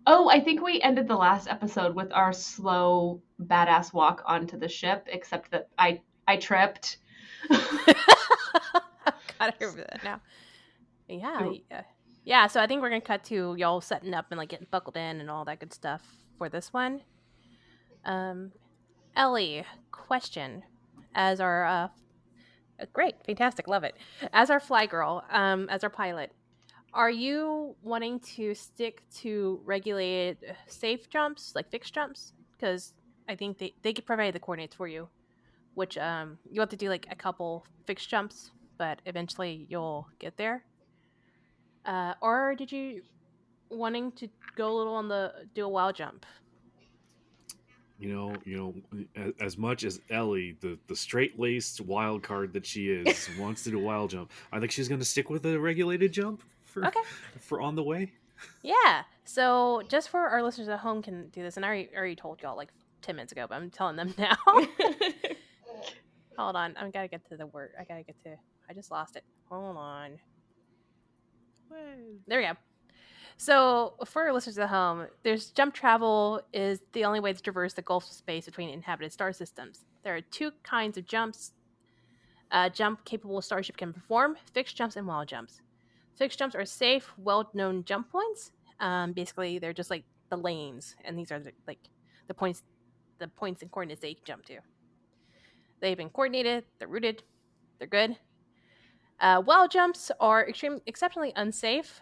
Oh, I think we ended the last episode with our slow, badass walk onto the ship, except that I tripped. Gotta remember that now. Yeah. So I think we're gonna cut to y'all setting up and like getting buckled in and all that good stuff for this one. Ellie, question: as our great, fantastic, love it. As our fly girl, as our pilot, are you wanting to stick to regulated safe jumps, like fixed jumps? Because I think they could provide the coordinates for you, which you have to do like a couple fixed jumps, but eventually you'll get there. Or did you wanting to go a little on the do a wild jump? As much as Ellie, the straight laced wild card that she is, wants to do a wild jump, I think she's going to stick with a regulated jump for Okay. for on the way. Yeah. So just for our listeners at home can do this, and I already told y'all like 10 minutes ago, but I'm telling them now. Hold on, I gotta get to the word. I just lost it. Hold on. There we go. So for our listeners at home, there's jump travel is the only way to traverse the gulf space between inhabited star systems. There are two kinds of jumps. Jump capable starship can perform: fixed jumps and wild jumps. Fixed jumps are safe, well-known jump points. Basically, they're just like the lanes, and these are the points, and coordinates that you can jump to. They've been coordinated. They're rooted. They're good. Wild jumps are exceptionally unsafe.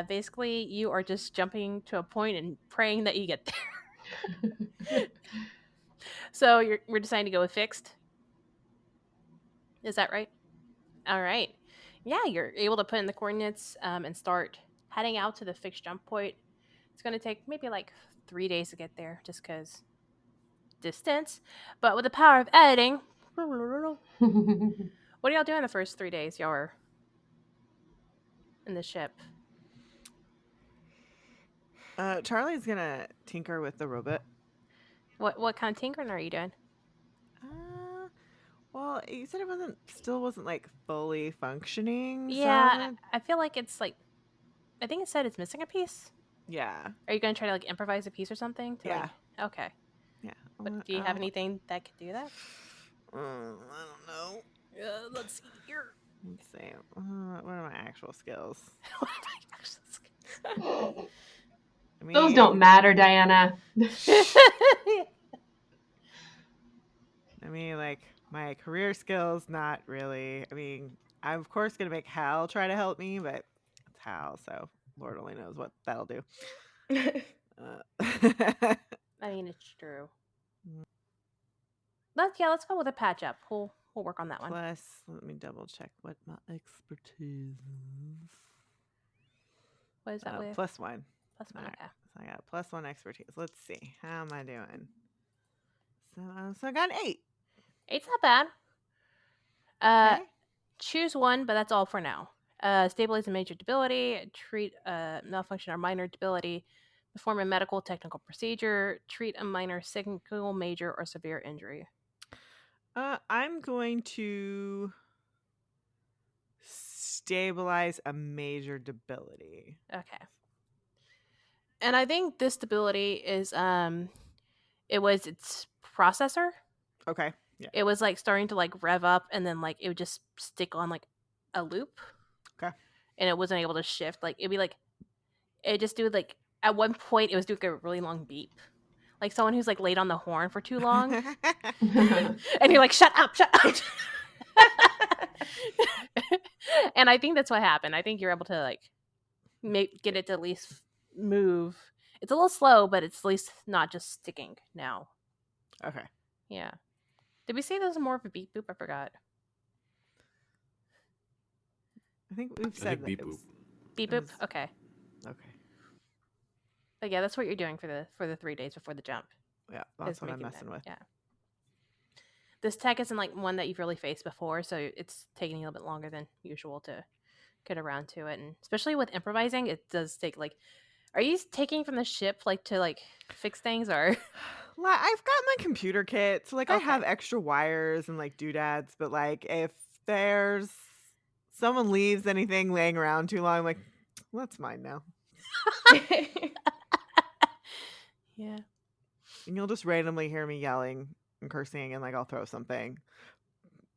Basically, you are just jumping to a point and praying that you get there. So we're deciding to go with fixed. Is that right? All right. Yeah, you're able to put in the coordinates and start heading out to the fixed jump point. It's going to take maybe like 3 days to get there, just because distance. But with the power of editing, what are y'all doing the first 3 days y'all are in the ship? Charlie's gonna tinker with the robot. What kind of tinkering are you doing? Well, you said it still wasn't like fully functioning. Yeah, so I feel like it's like, I think it said it's missing a piece. yeah. Are you gonna try to like improvise a piece or something? Yeah. Okay. Yeah. But do you have anything that could do that? I don't know. Let's see here. Let's see. What are my actual skills? I mean, Those don't matter, Diana. I mean, like my career skills, not really. I mean, I'm of course gonna make Hal try to help me, but it's Hal, so Lord only knows what that'll do. I mean, it's true. Let's go with a patch up. We'll work on that one. Plus, let me double check what my expertise is. What is that with? +1. +1, okay. So I got +1 expertise. Let's see. How am I doing? So I got an 8. 8's not bad. Okay. Choose one, but that's all for now. Stabilize a major debility, treat a malfunction or minor debility, perform a medical technical procedure, treat a minor single major or severe injury. I'm going to stabilize a major debility. Okay. And I think this debility is it was its processor. Okay. Yeah. It was like starting to like rev up, and then like it would just stick on like a loop. Okay. And it wasn't able to shift. Like it'd be like it just do like at one point it was doing a really long beep. Like someone who's like laid on the horn for too long. And you're like, shut up. And I think that's what happened. I think you're able to like get it to at least move. It's a little slow, but it's at least not just sticking now. Okay. Yeah. Did we say there was more of a beep boop? I forgot. I think we've said that beep it was, boop. Beep boop? Okay. Okay. But yeah, that's what you're doing for the 3 days before the jump. Yeah, that's what I'm messing with. Yeah. This tech isn't like one that you've really faced before, so it's taking a little bit longer than usual to get around to it. And especially with improvising, it does take like, are you taking from the ship like to like fix things or? I've got my computer kit, so like I Okay. have extra wires and like doodads, but like if there's someone leaves anything laying around too long, I'm like, well, that's mine now. Yeah. And you'll just randomly hear me yelling and cursing, and like I'll throw something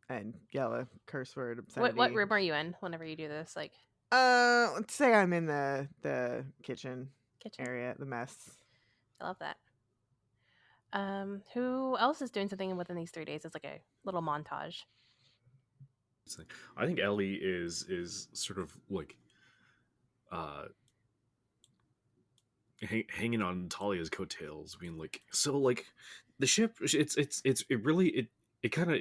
and yell a curse word, obscenity. What room are you in whenever you do this? Like Let's say I'm in the kitchen kitchen? area, the mess. I love that. Who else is doing something within these 3 days? It's like a little montage. I think Ellie is sort of like hanging on Talia's coattails, being like, so like the ship, it kind of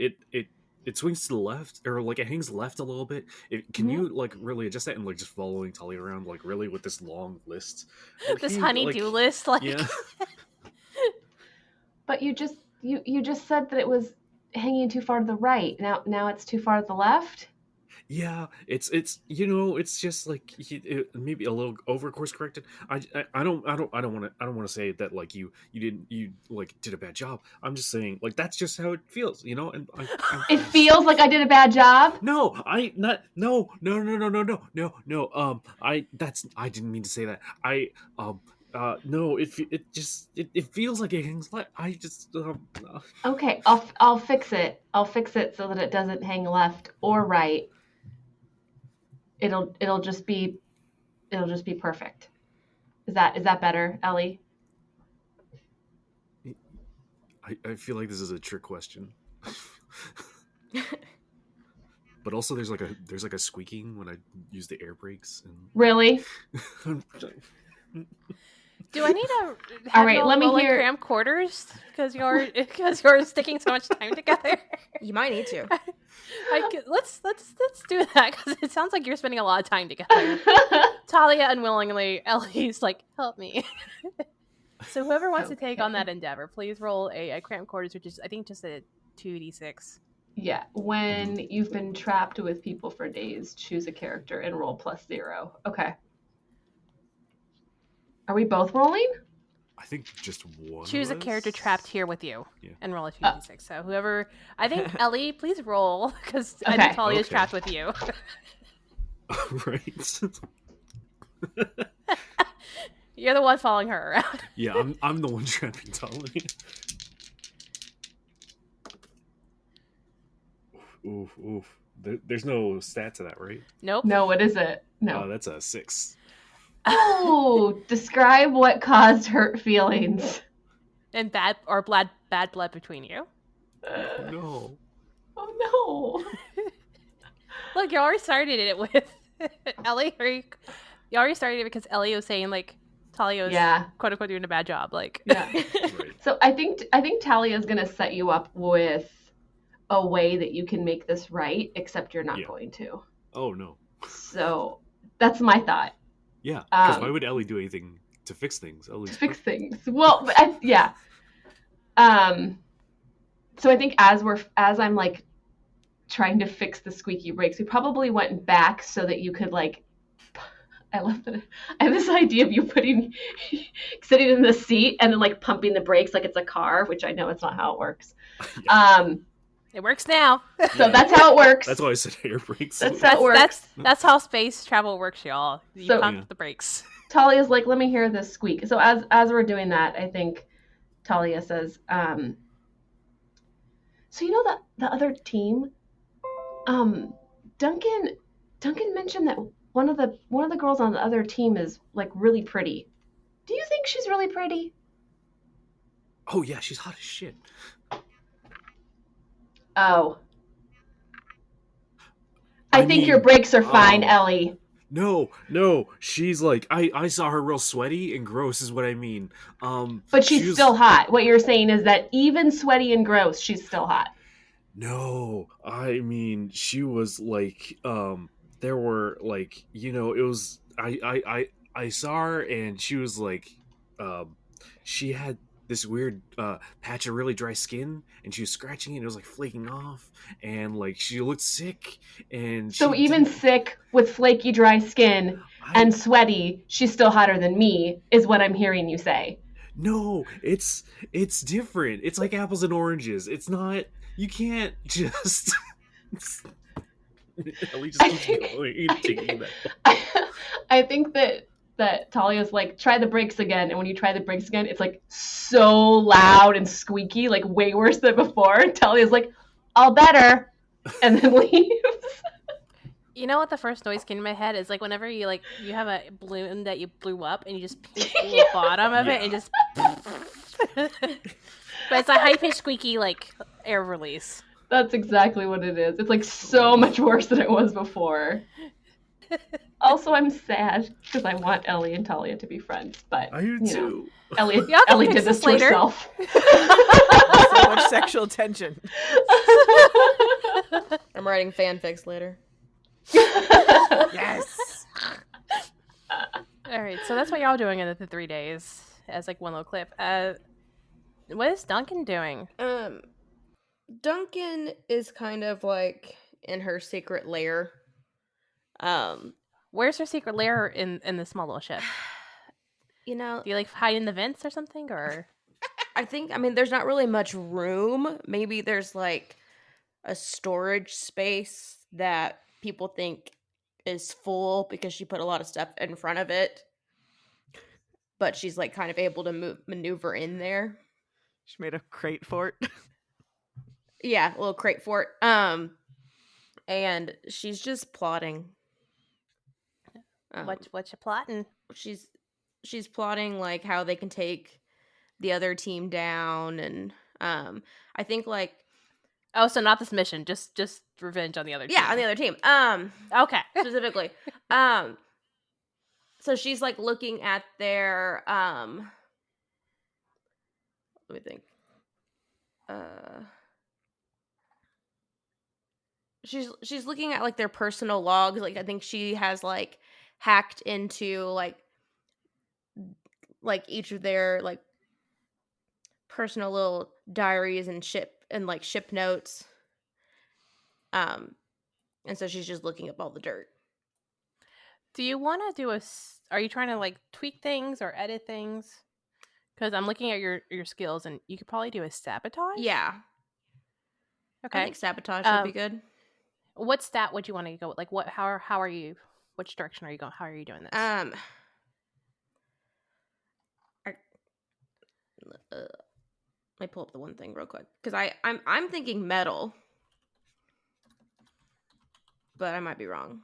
it swings to the left, or like it hangs left a little bit. Can you like really adjust that, and like just following Talia around, like really with this long list, like, This hey, honey-do like, list, like yeah. But you just said that it was hanging too far to the right. Now it's too far to the left. Yeah, it's just like maybe a little over course corrected. I don't want to say that like you like did a bad job. I'm just saying like that's just how it feels, and It feels like I did a bad job. no, I not no no no no no no no no I didn't mean to say that. No, it feels like it hangs left. I just Okay, I'll fix it. I'll fix it so that it doesn't hang left or right. It'll just be perfect. Is that better, Ellie? I feel like this is a trick question. But also there's like a squeaking when I use the air brakes and Really? do I need to have All right, let me hear. cram quarters because you're sticking so much time together? You might need to. Let's do that because it sounds like you're spending a lot of time together. Talia unwillingly, Ellie's like, help me. So whoever wants to take on that endeavor, please roll a cram quarters, which is I think just a 2d6. Yeah, when you've been trapped with people for days, choose a character and roll +0. Okay. Are we both rolling? I think just one. Choose a character trapped here with you, and roll a 2d6. So whoever, I think Ellie, please roll because I think Talia is trapped with you. Right. You're the one following her around. Yeah, I'm the one trapping Talia. Oof. There's no stat to that, right? Nope. No, what is it? No. Oh, that's a 6. Oh, describe what caused hurt feelings. And bad blood between you. No. Oh no. Look, you already started it with Ellie. You already started it because Ellie was saying like Talia was quote unquote doing a bad job. Like Right. So I think Talia is gonna set you up with a way that you can make this right, except you're not going to. Oh no. So that's my thought. Yeah, because why would Ellie do anything to fix things? Things. Well, yeah. So I think as I'm like trying to fix the squeaky brakes, we probably went back so that you could like. I love that. I have this idea of you sitting in the seat and then like pumping the brakes like it's a car, which I know it's not how it works. Yeah. It works now. So that's how it works. That's why I said air brakes. That's how it works. That's how space travel works, y'all. You pump the brakes. Talia's like, let me hear this squeak. So as we're doing that, I think Talia says, so you know that the other team, Duncan mentioned that one of the girls on the other team is like really pretty. Do you think she's really pretty? Oh yeah, she's hot as shit. Oh. I think your brakes are fine, Ellie. No, she's like I saw her real sweaty and gross is what I mean. But she's still hot. What you're saying is that even sweaty and gross, she's still hot. No, I mean she was like there were like, it was I saw her and she was like she had this weird patch of really dry skin and she was scratching it and it was like flaking off and like she looked sick and so even sick with flaky dry skin and sweaty, she's still hotter than me is what I'm hearing you say. No, it's different. It's like apples and oranges. It's not, you can't just Ellie just keeps going, taking that. I think that that Talia's like, try the brakes again. And when you try the brakes again, it's like so loud and squeaky, like way worse than before. And Talia's like, all better. And then leaves. You know what the first noise came to my head is like whenever you have a balloon that you blew up and you just pinch the little bottom of it and just but it's a high-pitched squeaky like air release. That's exactly what it is. It's like so much worse than it was before. Also, I'm sad because I want Ellie and Talia to be friends, but I do too. Ellie Y'all can did fix this this to later. herself. So much sexual tension. I'm writing fanfics later. Yes. All right, so that's what y'all doing in the 3 days as like one little clip. What is Duncan doing? Duncan is kind of like in her secret lair. Where's her secret lair in this small little ship? You know, Do you like hide in the vents or something, or? I mean, there's not really much room. Maybe there's like a storage space that people think is full because she put a lot of stuff in front of it. But she's like kind of able to maneuver in there. She made a crate fort. Yeah, a little crate fort. And she's just plotting. What you plotting? She's plotting like how they can take the other team down, and I think like Oh, so not this mission, just revenge on the other team. on the other team. Okay. Specifically. So she's like looking at their let me think. She's looking at like their personal logs. Like I think she has like hacked into like each of their like personal little diaries and ship notes. And so she's just looking up all the dirt. Do you want to do are you trying to like tweak things or edit things? Because I'm looking at your skills and you could probably do a sabotage. Yeah. Okay. I think sabotage would be good. What stat would you want to go with? Like what? How are you? Which direction are you going? How are you doing this? Let me pull up the one thing real quick because I'm thinking metal, but I might be wrong.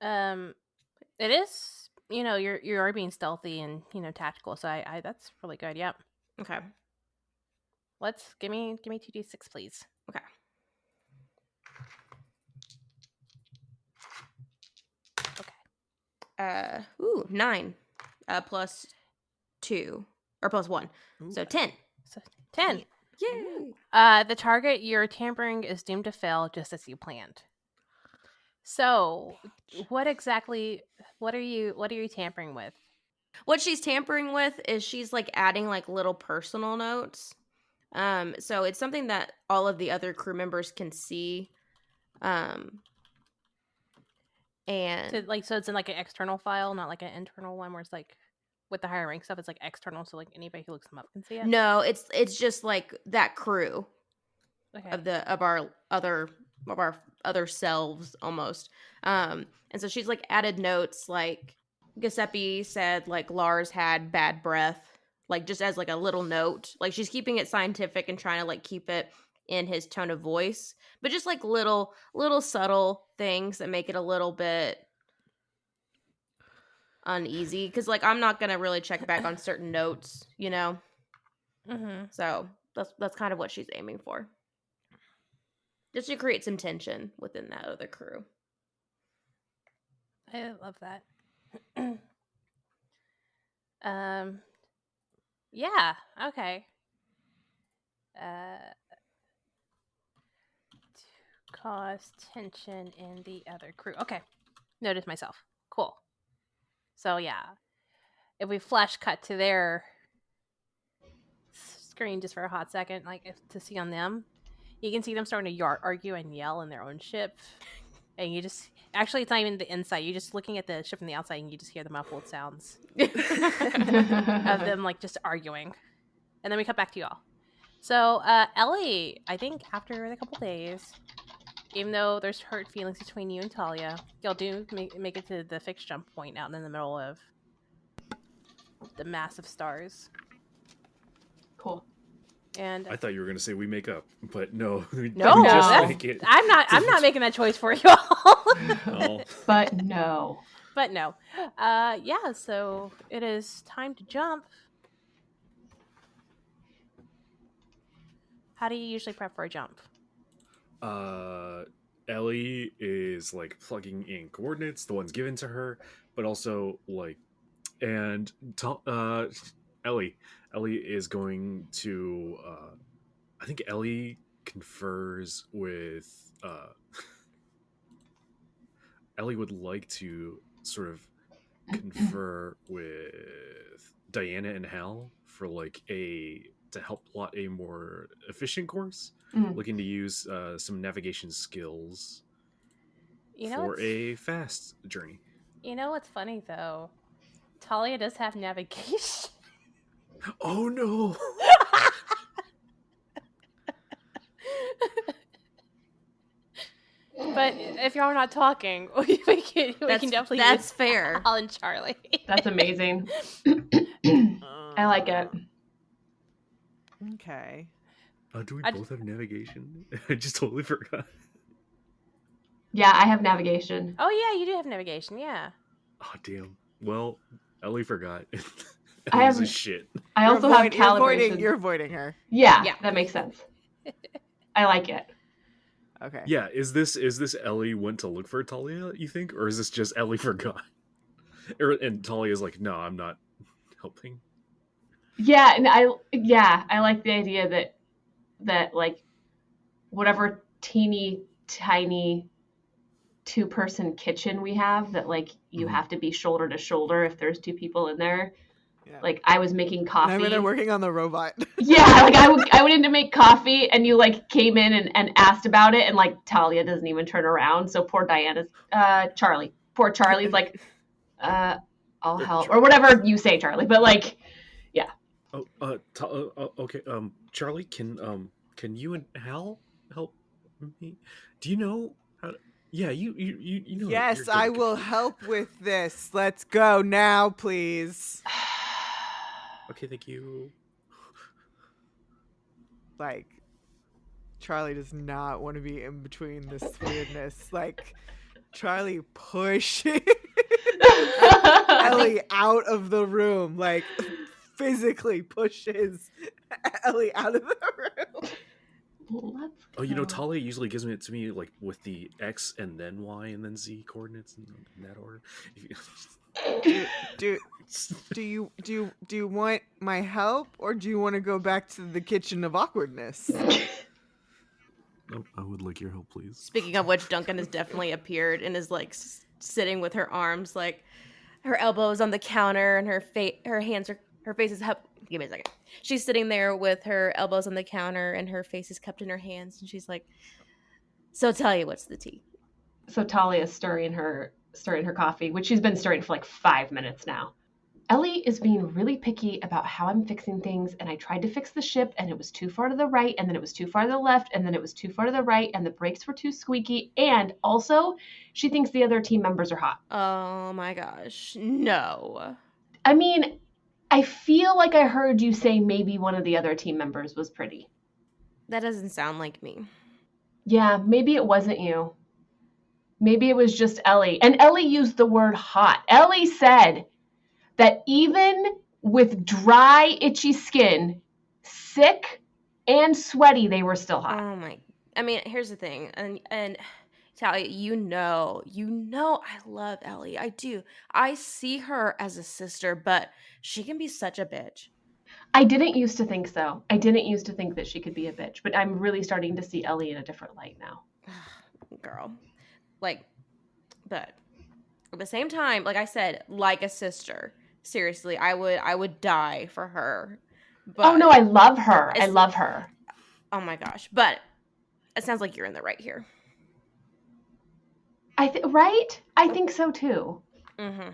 It is. You know, you are being stealthy and tactical. So I that's really good. Yep. Okay. Let's give me 2d6, please. Okay. Okay. 9. Plus 2 or plus 1, so 10. So 10. Yay! The target you're tampering is doomed to fail, just as you planned. So, what are you tampering with? What she's tampering with is she's like adding like little personal notes. So it's something that all of the other crew members can see. And so it's in like an external file, not like an internal one where it's like with the higher rank stuff, it's like external, so like anybody who looks them up can see it. No, it's just like that crew Okay. of our other selves almost. And so she's like added notes like Giuseppe said like Lars had bad breath, like just as like a little note. Like she's keeping it scientific and trying to like keep it in his tone of voice, but just like little subtle things that make it a little bit uneasy because like I'm not gonna really check back on certain notes, Mm-hmm. So that's kind of what she's aiming for, just to create some tension within that other crew. I love that. Yeah, okay. To cause tension in the other crew. Okay. Notice myself. Cool. So yeah. If we flash cut to their screen just for a hot second, like to see on them, you can see them starting to argue and yell in their own ship. And you just actually it's not even the inside, you're just looking at the ship from the outside and you just hear the muffled sounds of them like just arguing. And then we cut back to y'all. So Ellie, I think after a couple days even though there's hurt feelings between you and Talia, y'all do make it to the fixed jump point out in the middle of the massive stars. Cool. And I thought you were gonna say we make up, but no, we no, just that's- make it. I'm not making that choice for you all. Oh. But no. But no. Yeah, so it is time to jump. How do you usually prep for a jump? Ellie is like plugging in coordinates, the ones given to her, but also like, and Ellie is going to. I think Ellie confers with. Ellie would like to sort of confer with Diana and Hal for like to help plot a more efficient course. Mm. Looking to use some navigation skills You know, for a fast journey. You know what's funny though? Talia does have navigation. Oh no! But if y'all are not talking, we can definitely That's use fair. Al and Charlie. That's amazing. I like it. Okay. Do we I both have navigation? I just totally forgot. Yeah, I have navigation. Oh yeah, you do have navigation, yeah. Oh damn. Well, Ellie forgot. I Ellie's have- a shit. I also have calibration. You're avoiding her. Yeah, Yeah. that makes sense. I like it. Okay. Yeah, is this Ellie went to look for Talia, you think? Or is this just Ellie forgot? And Talia's like, no, I'm not helping. Yeah, and I like the idea that like whatever teeny tiny 2-person kitchen we have, that like you Mhm. have to be shoulder to shoulder if there's 2 people in there. Yeah. Like I was making coffee. And I'm in there working on the robot. Yeah, like I went in to make coffee and you like came in and asked about it, and like Talia doesn't even turn around. So poor Diana's poor Charlie's like, I'll help, or whatever you say, Charlie. But like, Okay. Charlie, can you and Hal help me? Do you know how? Yeah, you know. you're Yes, good I at will computers. help with this. Let's go now, please. Okay, thank you. Like, Charlie does not want to be in between this weirdness. Like, Charlie pushing Ellie out of the room. Like, physically pushes Ellie out of the room. Let's Oh, you know, go. Talia usually gives it to me like with the X and then Y and then Z coordinates in that order. Do you want my help, or do you want to go back to the kitchen of awkwardness? I would like your help, please. Speaking of which, Duncan has definitely appeared and is like sitting with her arms, like her elbows on the counter, and her face is up. Give me a second. She's sitting there with her elbows on the counter and her face is cupped in her hands, and she's like, "So tell you, what's the tea?" So Talia's stirring her coffee, which she's been stirring for like 5 minutes now. Ellie is being really picky about how I'm fixing things, and I tried to fix the ship, and it was too far to the right, and then it was too far to the left, and then it was too far to the right, and the brakes were too squeaky, and also, she thinks the other team members are hot. Oh my gosh, no. I mean, I feel like I heard you say maybe one of the other team members was pretty. That doesn't sound like me. Yeah, maybe it wasn't you. Maybe it was just Ellie. And Ellie used the word hot. Ellie said that even with dry, itchy skin, sick and sweaty, they were still hot. Oh my. I mean, here's the thing. And Talia, you know I love Ellie. I do. I see her as a sister, but she can be such a bitch. I didn't used to think so. I didn't used to think that she could be a bitch, but I'm really starting to see Ellie in a different light now. Girl. Like, but at the same time, like I said, like a sister. Seriously, I would die for her. But, Oh no, I love her. I It's- love her. oh my gosh. But it sounds like you're in the right here. Right? I think so too. Mm-hmm.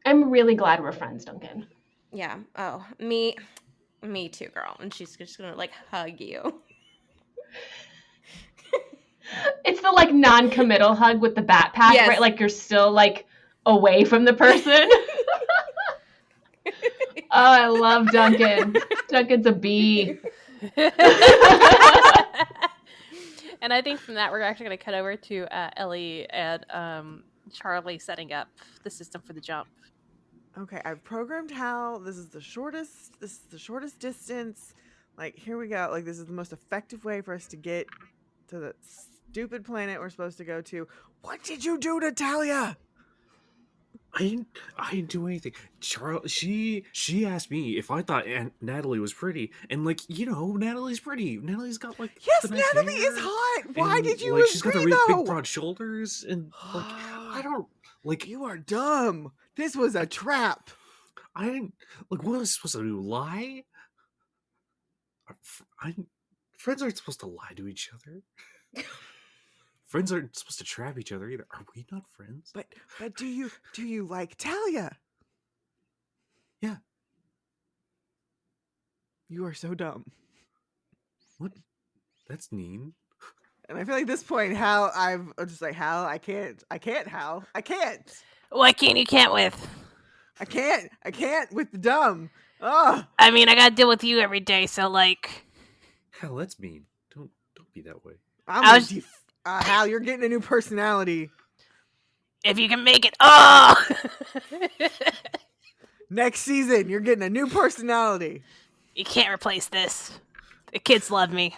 I'm really glad we're friends, Duncan. Yeah. Oh, me too, girl. And she's just gonna like hug you. It's the like non-committal hug with the backpack, Yes. right? Like you're still like away from the person. Oh, I love Duncan. Duncan's a bee. And I think from that we're actually going to cut over to Ellie and Charlie setting up the system for the jump. Okay, I've programmed Hal. This is the shortest distance. Like, here we go. Like, this is the most effective way for us to get to the stupid planet we're supposed to go to. What did you do to Talia? I didn't do anything. She asked me if I thought Natalie was pretty, and like Natalie's pretty. Natalie's got like Yes, the nice Natalie hair, is hot. Why and, did you like agree, she's got the really though? big broad shoulders, and like I don't like. You are dumb. This was a trap. I didn't like. What was I supposed to do? Lie? Friends aren't supposed to lie to each other. Friends aren't supposed to trap each other either. Are we not friends? But do you like Talia? Yeah. You are so dumb. What? That's mean. And I feel like at this point, Hal, I'm just like, Hal, I can't, Hal. I can't. What can't you can't with? I can't with the dumb. Oh, I mean, I gotta deal with you every day, so like. Hell, that's mean. Don't be that way. Hal, you're getting a new personality. If you can make it. Oh! Next season, you're getting a new personality. You can't replace this. The kids love me.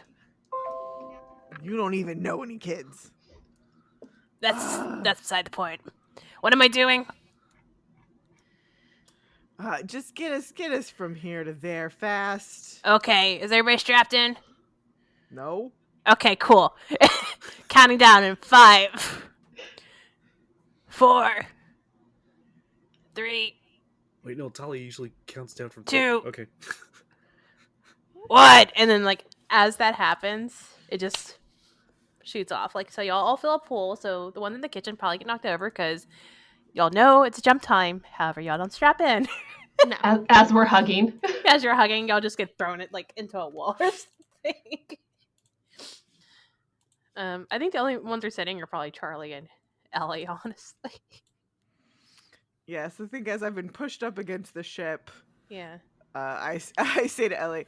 You don't even know any kids. That's beside the point. What am I doing? Just get us from here to there fast. Okay, is everybody strapped in? No. Okay, cool. Counting down in 5, 4, 3, Wait, no, Talia usually counts down from 2. Okay. 1, and then like as that happens, it just shoots off. Like, so y'all all fill a pool. So the one in the kitchen probably get knocked over because y'all know it's jump time. However, y'all don't strap in. No. As we're hugging. As you're hugging, y'all just get thrown it like into a wall or something. I think the only ones who are sitting are probably Charlie and Ellie, honestly. Yes, the thing is, I've been pushed up against the ship. Yeah. I say to Ellie,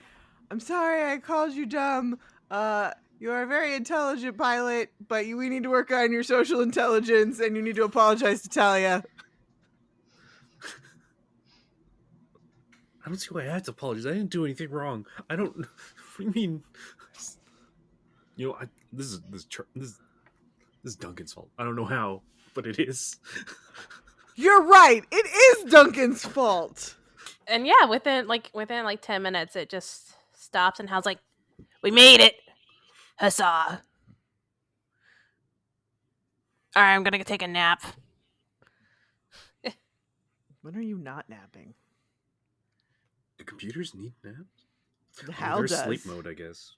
I'm sorry I called you dumb. You are a very intelligent pilot, but we need to work on your social intelligence, and you need to apologize to Talia. I don't see why I have to apologize. I didn't do anything wrong. I don't. What do you mean? This is Duncan's fault. I don't know how, but it is. You're right. It is Duncan's fault. And yeah, within 10 minutes, it just stops, and Hal's like, "We made it, huzzah! All right, I'm gonna go take a nap." When are you not napping? Do computers need naps? Hal There's does. sleep mode, I guess.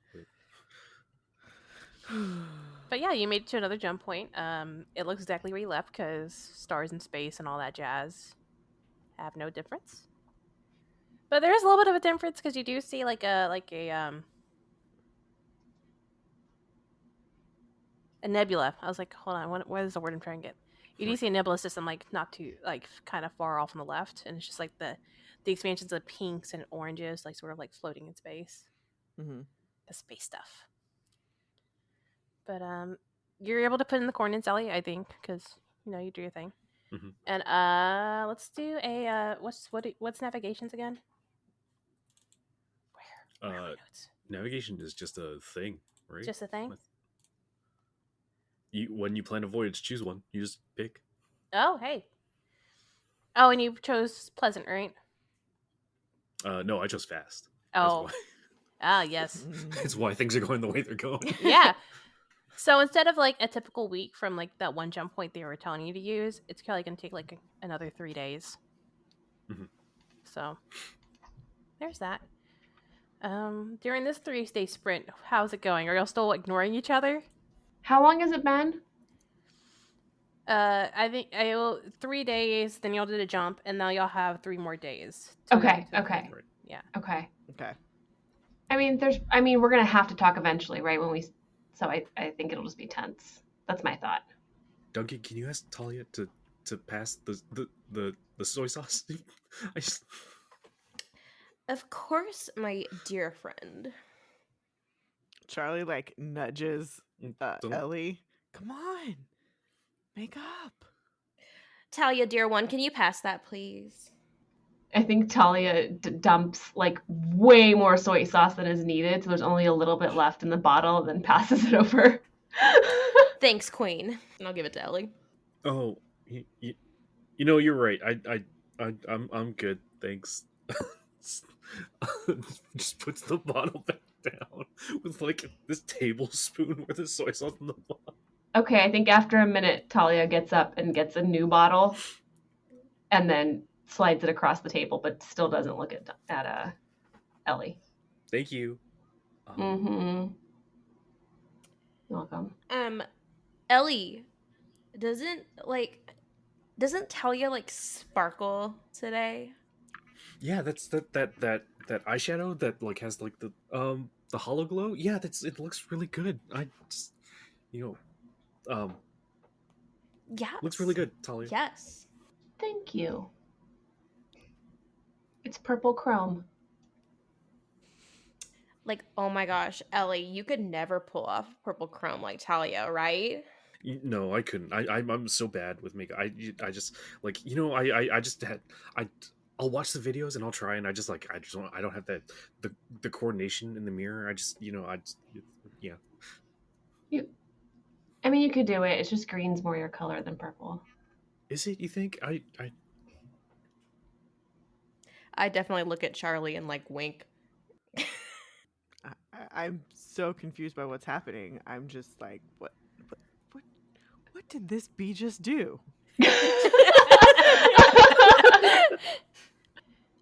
But yeah, you made it to another jump point. It looks exactly where you left because stars in space and all that jazz have no difference. But there is a little bit of a difference because you do see like a nebula. I was like, hold on, what is the word I'm trying to get? You do see a nebula system like not too like kind of far off on the left, and it's just like the expansions of pinks and oranges, like sort of like floating in space. Mm-hmm. The space stuff. But you're able to put in the coordinates, Ellie, I think, because you do your thing. Mm-hmm. And let's do a what's navigations again? Where are my notes? Navigation is just a thing, right? Just a thing. When you plan a voyage, choose one. You just pick. Oh, hey. Oh, and you chose pleasant, right? No, I chose fast. Oh. Ah, yes. That's why things are going the way they're going. Yeah. So instead of like a typical week from like that one jump point they were telling you to use, it's probably going to take like another 3 days. Mm-hmm. So there's that. During this 3-day sprint, how's it going? Are y'all still ignoring each other? How long has it been? I think 3 days. Then y'all did a jump, and now y'all have 3 more days. Okay. Right. Yeah. Okay. Okay. I mean, we're gonna have to talk eventually, right? When we So I think it'll just be tense. That's my thought. Duncan, can you ask Talia to pass the soy sauce? I just Of course, my dear friend. Charlie like nudges don't. Ellie. Come on, make up. Talia, dear one, can you pass that, please? I think Talia dumps like way more soy sauce than is needed, so there's only a little bit left in the bottle, and then passes it over. Thanks, Queen. And I'll give it to Ellie. Oh, you know, you're right. I'm good. Thanks. Just puts the bottle back down with like this tablespoon worth of soy sauce in the bottle. Okay, I think after a minute, Talia gets up and gets a new bottle, and then slides it across the table, but still doesn't look at Ellie. Thank you. Mm-hmm. You're welcome. Ellie, doesn't Talia like sparkle today? Yeah, that's that eyeshadow that like has like the hollow glow. Yeah, it looks really good. I just, you know, Yes. looks really good, Talia. Yes. Thank you. It's purple chrome. Like, oh my gosh, Ellie, you could never pull off purple chrome like Talia, right? No, I couldn't. I'm so bad with makeup. I just like, you know, I just had I'll watch the videos and I'll try, and I just I don't have that the coordination in the mirror. I just, you know, yeah. I mean, you could do it. It's just green's more your color than purple. Is it? You think? I definitely look at Charlie and like wink. I'm so confused by what's happening. I'm just like, what did this bee just do?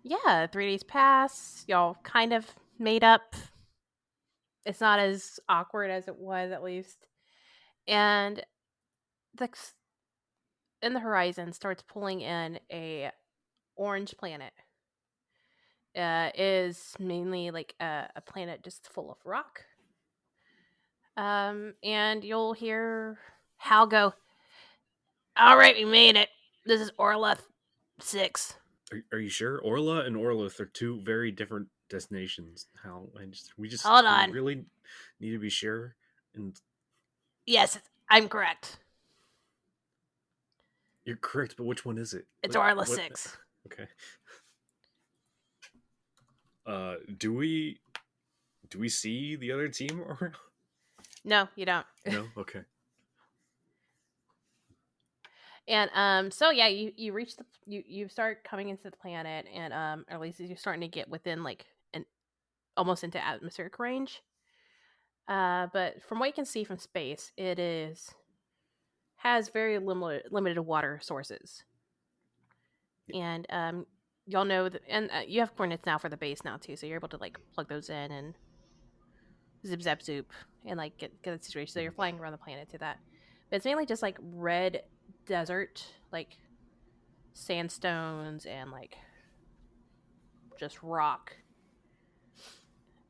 Yeah, 3 days pass. Y'all kind of made up. It's not as awkward as it was, at least. And in the horizon starts pulling in a orange planet. Is mainly like a planet just full of rock. And you'll hear Hal go, "All right, we made it. This is Orla 6. Are you sure? Orla and Orlith are two very different destinations. How we Hold on. really need to be sure. And Yes, I'm correct. you're correct, but which one is it? It's Orla 6. Okay. Do we see the other team around? No, you don't. No. Okay. And so yeah, you reach you start coming into the planet, and or at least you're starting to get within like an almost into atmospheric range. But from what you can see from space, has very limited water sources. And y'all know that, and you have coordinates now for the base now too, so you're able to like plug those in and zip zap zoop and like get the situation. So you're flying around the planet to that. But it's mainly just like red desert, like sandstones and like just rock.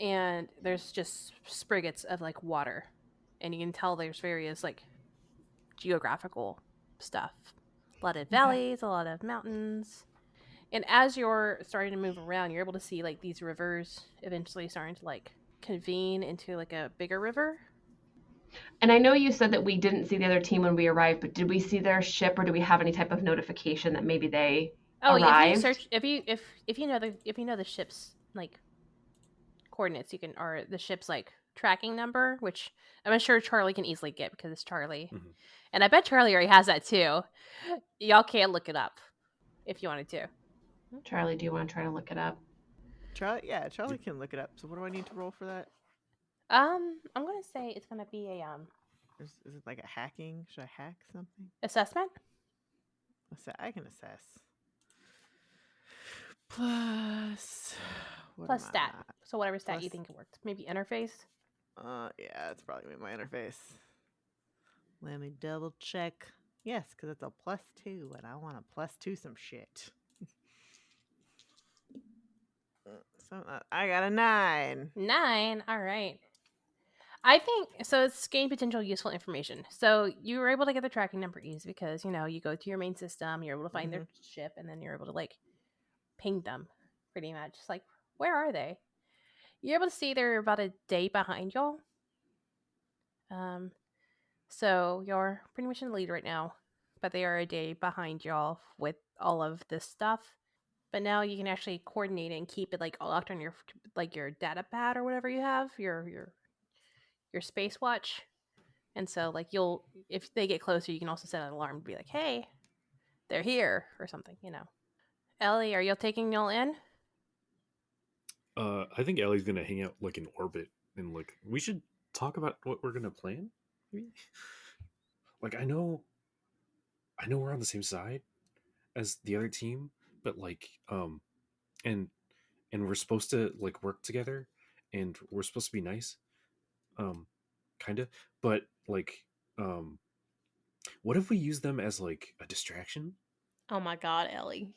And there's just spriggets of like water. And you can tell there's various like geographical stuff. A lot of valleys, a lot of mountains. And as you're starting to move around, you're able to see like these rivers eventually starting to like convene into like a bigger river. And I know you said that we didn't see the other team when we arrived, but did we see their ship, or do we have any type of notification that maybe they arrived? If you know the ship's like coordinates, you can, or the ship's like tracking number, which I'm sure Charlie can easily get because it's Charlie. Mm-hmm. And I bet Charlie already has that too. Y'all can look it up if you wanted to. Charlie, do you want to try to look it up? Charlie can look it up. So what do I need to roll for that? I'm gonna say it's gonna be a Is it like a hacking? Should I hack something? assessment. I can assess. Plus Stat. So whatever stat you think it worked. Maybe interface. Yeah, it's probably my interface. Let me double check. Yes, because it's a +2, and I want to +2 some shit. So I got a 9. 9. All right. I think so. It's gain potential useful information. So you were able to get the tracking number easy because you go to your main system, you're able to find their ship, and then you're able to like ping them, pretty much. It's like, where are they? You're able to see they're about a day behind y'all. So you're pretty much in the lead right now, but they are a day behind y'all with all of this stuff. But now you can actually coordinate it and keep it like locked on your data pad or whatever you have, your space watch. And so like if they get closer, you can also set an alarm to be like, hey, they're here or something. Ellie, are you taking y'all in? I think Ellie's gonna hang out like in orbit and like we should talk about what we're gonna plan. Maybe? Like I know we're on the same side as the other team, but like and we're supposed to like work together and we're supposed to be nice. Um kind of, but like um what if we use them as like a distraction? Oh my god, Ellie.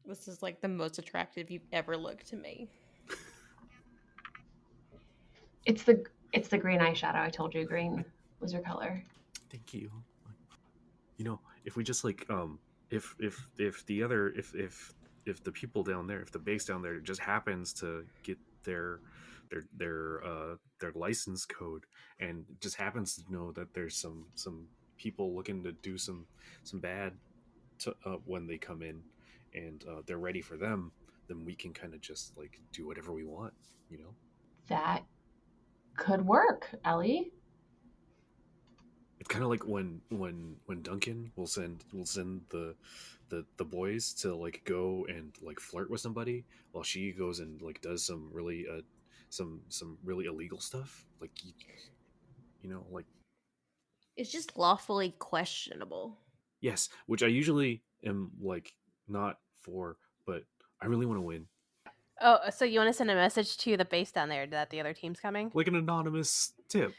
This is like the most attractive you've ever looked to me. It's the green eyeshadow. I told you green was your color. Thank you. You know, if we just like if the other if the people down there, if the base down there just happens to get their license code and just happens to know that there's some people looking to do some bad when they come in and they're ready for them, then we can kind of just like do whatever we want, you know. That could work, Ellie. It's kind of like when Duncan will send the boys to like go and like flirt with somebody while she goes and like does some really illegal stuff, like you know, like It's just lawfully questionable. yes, which I usually am like not for, but I really want to win. Oh, so you want to send a message to the base down there that the other team's coming? Like an anonymous tip.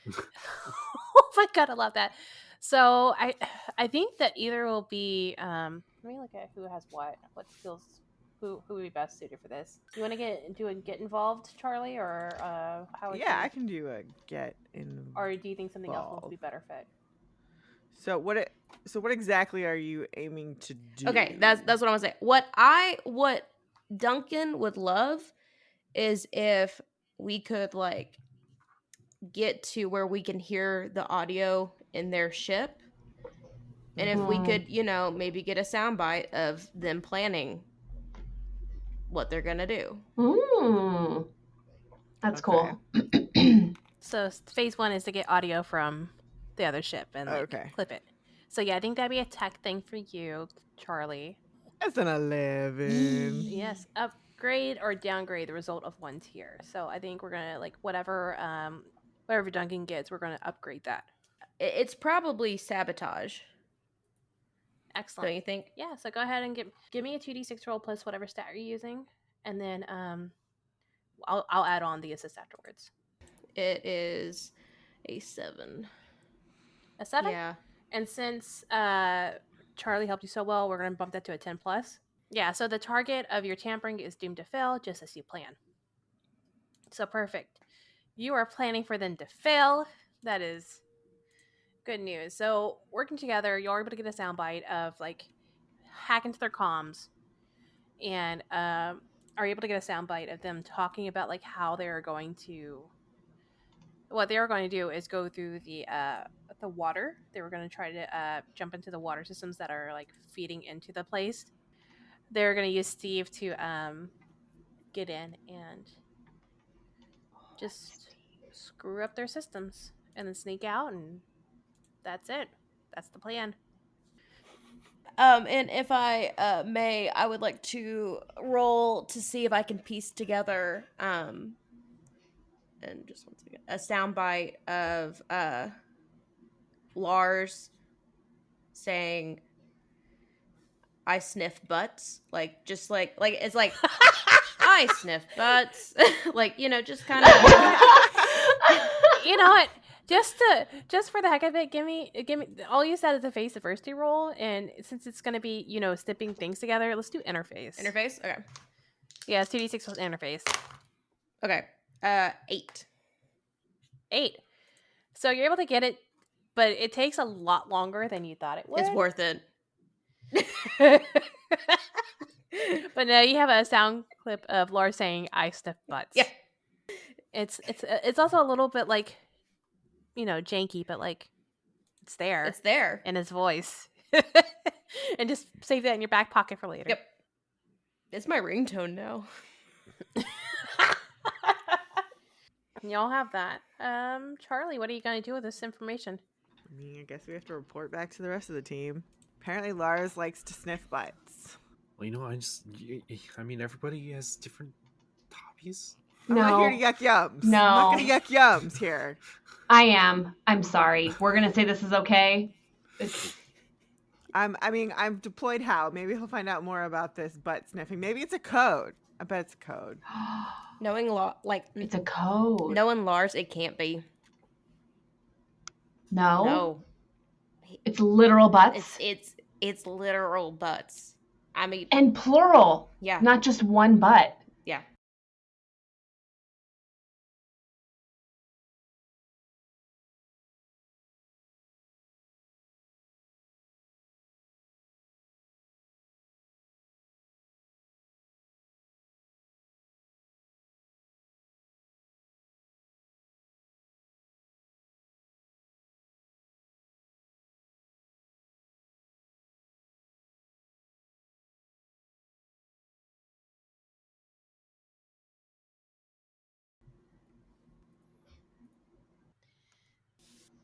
Oh my god, I love that. So I think that either will be let me look at who has what feels who would be best suited for this. You want to get involved, Charlie, or how would Yeah, you, I can do a get involved. or do you think something else would be better fit? So what exactly are you aiming to do? Okay, that's what I want to say. What Duncan would love is if we could like get to where we can hear the audio in their ship. And if we could, maybe get a soundbite of them planning what they're gonna do. That's Okay. cool. So phase 1 is to get audio from the other ship and clip it. So yeah, I think that'd be a tech thing for you, Charlie. That's an 11. Yes, upgrade or downgrade the result of one tier. So I think we're gonna like whatever Duncan gets, we're gonna upgrade that. It's probably sabotage. Excellent. Don't you think? Yeah. So go ahead and give me a 2d6 roll plus whatever stat you're using, and then I'll add on the assist afterwards. It is a 7. A 7? Yeah. And since Charlie helped you so well, we're gonna bump that to a 10 plus. Yeah. So the target of your tampering is doomed to fail, just as you plan. So perfect. You are planning for them to fail. That is good news. So working together, you're able to get a soundbite of like hack into their comms, and are able to get a soundbite of them talking about like how they're going to. What they were going to do is go through the water. They were going to try to jump into the water systems that are like feeding into the place. They're going to use Steve to get in and just screw up their systems and then sneak out, and that's it. That's the plan. And if I may, I would like to roll to see if I can piece together and just once again a soundbite of Lars saying I sniff butts, like just like it's like I sniff butts, like just kind of. You know what? Just for the heck of it, give me. I'll use that as a face diversity roll, and since it's gonna be snipping things together, let's do interface. Interface, okay. Yeah, it's 2d6 plus interface. Okay, 8. 8. So you're able to get it, but it takes a lot longer than you thought it would. It's worth it. But now you have a sound clip of Lars saying "I sniff butts." Yeah. It's also a little bit like, janky, but like it's there. It's there. In his voice. And just save that in your back pocket for later. Yep. It's my ringtone now. Y'all have that. Charlie, what are you going to do with this information? I mean, I guess we have to report back to the rest of the team. Apparently, Lars likes to sniff butts. Well, I mean, everybody has different hobbies. I'm not here to yuck yums. No. I'm not going to yuck yums here. I am. I'm sorry. We're going to say this is okay. I've deployed Hal. Maybe he'll find out more about this butt sniffing. Maybe it's a code. I bet it's a code. It's a code. Knowing Lars, it can't be. No. No. It's literal butts. It's literal butts. I mean, and plural. Yeah. Not just one butt. Yeah.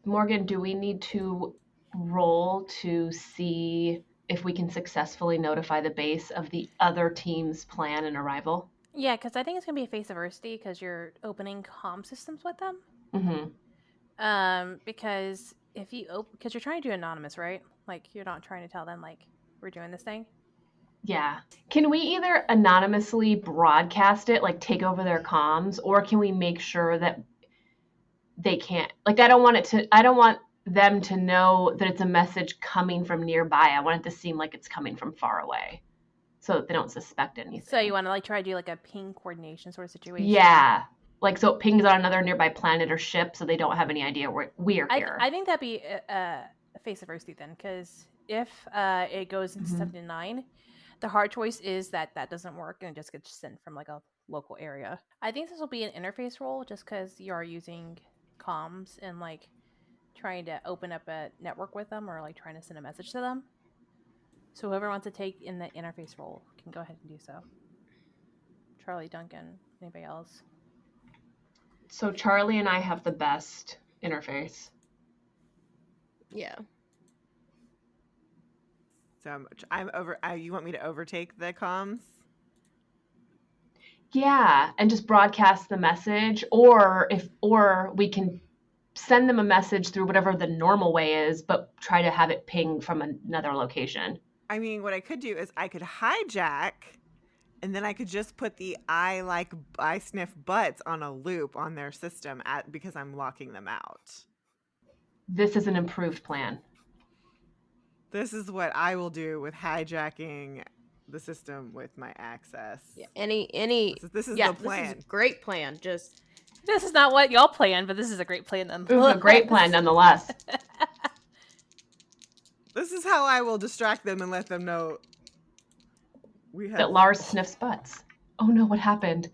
Morgan, do we need to roll to see if we can successfully notify the base of the other team's plan and arrival? Yeah, because I think it's going to be a face diversity because you're opening comm systems with them. Mm-hmm. Because because you're trying to do anonymous, right? Like, you're not trying to tell them, like, we're doing this thing. Yeah. Can we either anonymously broadcast it, like take over their comms, or can we make sure that they can't, like, I don't want them to know that it's a message coming from nearby. I want it to seem like it's coming from far away so that they don't suspect anything. So you want to, like, try to do, like, a ping coordination sort of situation? Yeah. Like, so it pings on another nearby planet or ship so they don't have any idea we are here. I think that'd be a face diversity then, because if it goes into 7 to 9, the hard choice is that doesn't work and it just gets sent from, like, a local area. I think this will be an interface role just because you are using comms and, like, trying to open up a network with them or, like, trying to send a message to them. So whoever wants to take in the interface role can go ahead and do so. Charlie, Duncan, anybody else? So Charlie and I have the best interface. Yeah. So you want me to overtake the comms? Yeah, and just broadcast the message, or we can send them a message through whatever the normal way is, but try to have it ping from another location. I mean, what I could do is I could hijack, and then I could just put the I sniff butts on a loop on their system because I'm locking them out. This is an improved plan. This is what I will do with hijacking the system with my access. Yeah. Any. This is the plan. This is a great plan. Just. This is not what y'all planned, but this is a great plan nonetheless. This is a great plan nonetheless. This is how I will distract them and let them know that Lars sniffs butts. Oh no, what happened?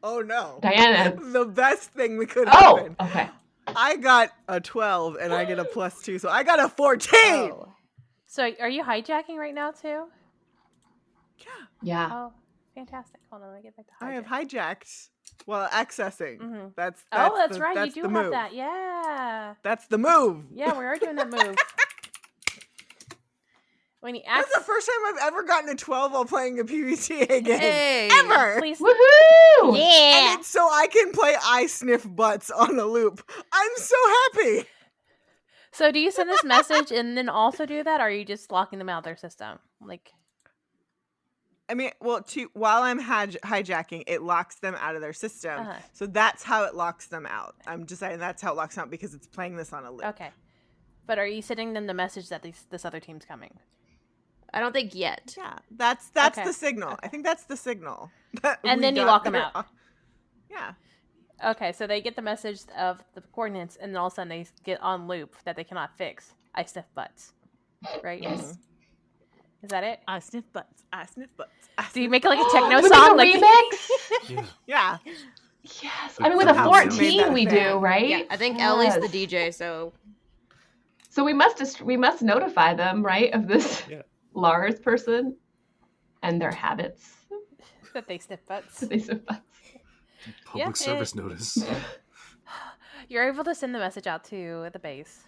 Oh no. Diana. The best thing we could happen. Oh, okay. I got a 12 and I get a +2, so I got a 14! Oh. So are you hijacking right now too? Yeah. Oh, fantastic. Hold on, let me get back to hijack. I have hijacked while accessing. Mm-hmm. That's right. That's you do the have move. that. Yeah. That's the move. Yeah, we are doing that move. When he That's the first time I've ever gotten a 12 while playing a PvTA game. Hey. Ever! Please. Woohoo! Yeah! And it's so I can play I Sniff Butts on a loop. I'm so happy! So do you send this message and then also do that, or are you just locking them out of their system? Like, I mean, well, while I'm hijacking, it locks them out of their system. So that's how it locks them out. I'm just saying that's how it locks them out because it's playing this on a loop. Okay. But are you sending them the message that this other team's coming? I don't think yet. Yeah, that's Okay. the signal. Okay. I think that's the signal. And then you lock them out. Yeah. Okay, so they get the message of the coordinates, and then all of a sudden they get on loop that they cannot fix. I sniff butts. Right? Yes. Is that it? I sniff butts. I sniff butts. I Do you sniff make it like a butts. techno We song? make a Like remix? Yeah. Yeah. Yes. Like I mean, with the a house made 14, that we thing. do, right? Yeah, I think Ellie's the Yes. DJ, so So we must notify them, right, of this Yeah. Lars person and their habits. that they sniff butts. They survive. Public service notice. You're able to send the message out to the base.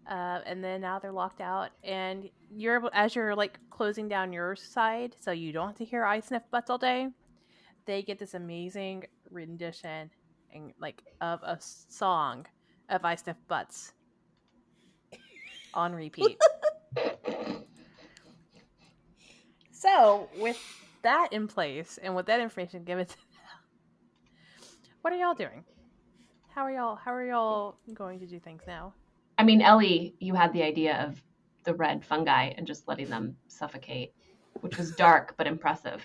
And then now they're locked out, and you're able, as you're like closing down your side, so you don't have to hear "I sniff butts" all day. They get this amazing rendition and like of a song of "I sniff butts" on repeat. So with that in place, and with that information given to them, what are y'all doing? How are y'all going to do things now? I mean, Ellie, you had the idea of the red fungi and just letting them suffocate, which was dark but impressive.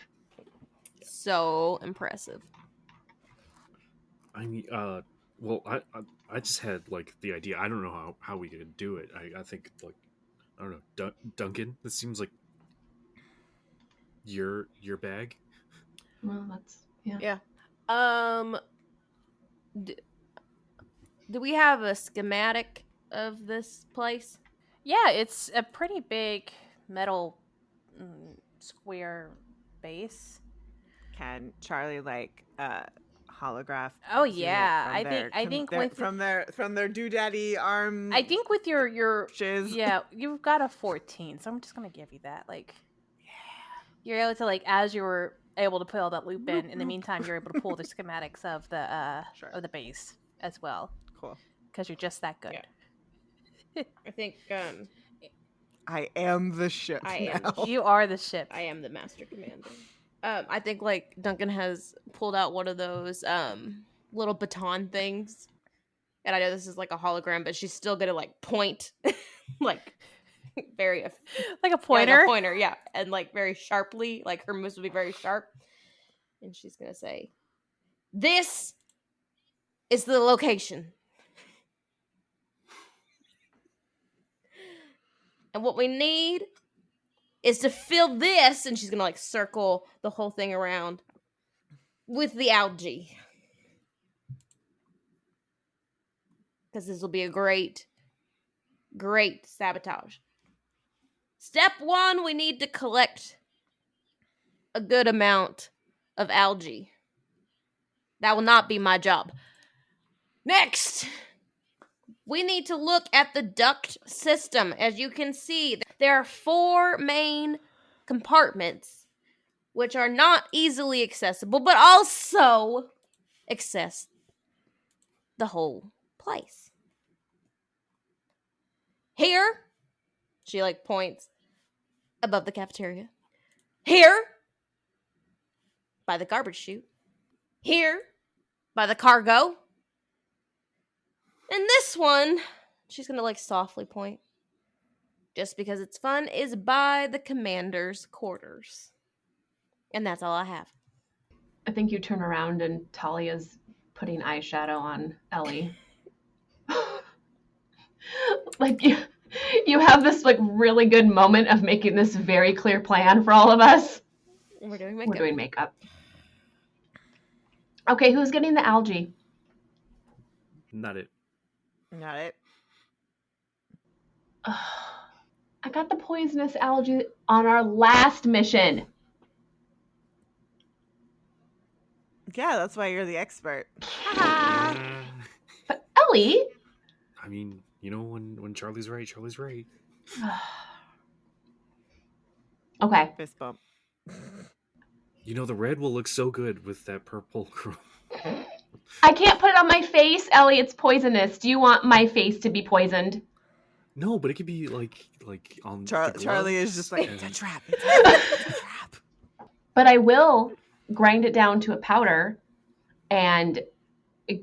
so impressive. I mean, well, I just had like the idea. I don't know how we could do it. I think like I don't know, Duncan. This seems like your bag. Well, that's yeah. Yeah. Do we have a schematic of this place? Yeah, it's a pretty big metal square base. Can Charlie like holograph? Oh zoom it yeah, from I their think their- with from their doodaddy arm. I think with your shiz. yeah, you've got a 14, so I'm just gonna give you that. Like, you're able to like as you were able to put all that loop in the meantime, you're able to pull the schematics of the Sure. of the base as well Cool. because you're just that good. Yeah. I think I am the ship I am now. the You are the ship. I am the master commander. I think like Duncan has pulled out one of those little baton things, and I know this is like a hologram, but she's still gonna like point, like very Like a yeah, pointer. like a pointer, yeah, and like very sharply, like her moves will be very sharp, and she's gonna say, "This is the location." And what we need is to fill this, and she's gonna like circle the whole thing around with the algae. Because this will be a great sabotage. Step 1, we need to collect a good amount of algae. That will not be my job. Next, we need to look at the duct system. As you can see, there are 4 main compartments which are not easily accessible, but also access the whole place. Here, she like points above the cafeteria. Here, by the garbage chute. Here, by the cargo. And this one, she's gonna like softly point, just because it's fun, is by the commander's quarters. And that's all I have. I think you turn around and Talia's putting eyeshadow on Ellie. Like you have this like really good moment of making this very clear plan for all of us. We're doing makeup. We're doing makeup. Okay, who's getting the algae? Not it. Not it. I got the poisonous algae on our last mission. Yeah, that's why you're the expert. But Ellie. I mean, you know, when Charlie's right, Charlie's right. Okay. Fist bump. You know, the red will look so good with that purple. I can't put it on my face, Ellie. It's poisonous. Do you want my face to be poisoned? No, but it could be like on Charlie is just like, and- it's a trap. It's a trap. But I will grind it down to a powder and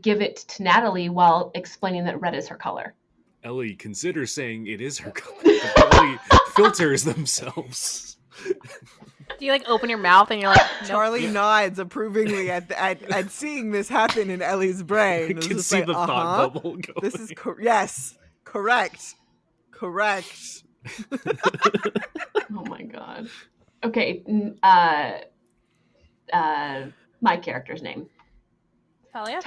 give it to Natalie while explaining that red is her color. Ellie considers saying it is her color, but Ellie filters themselves. Do you like open your mouth and you're like, nope. Charlie nods approvingly at seeing this happen in Ellie's I brain. can It's just see like, the thought bubble going. This is yes, correct. Oh my god. Okay. My character's name. Talia?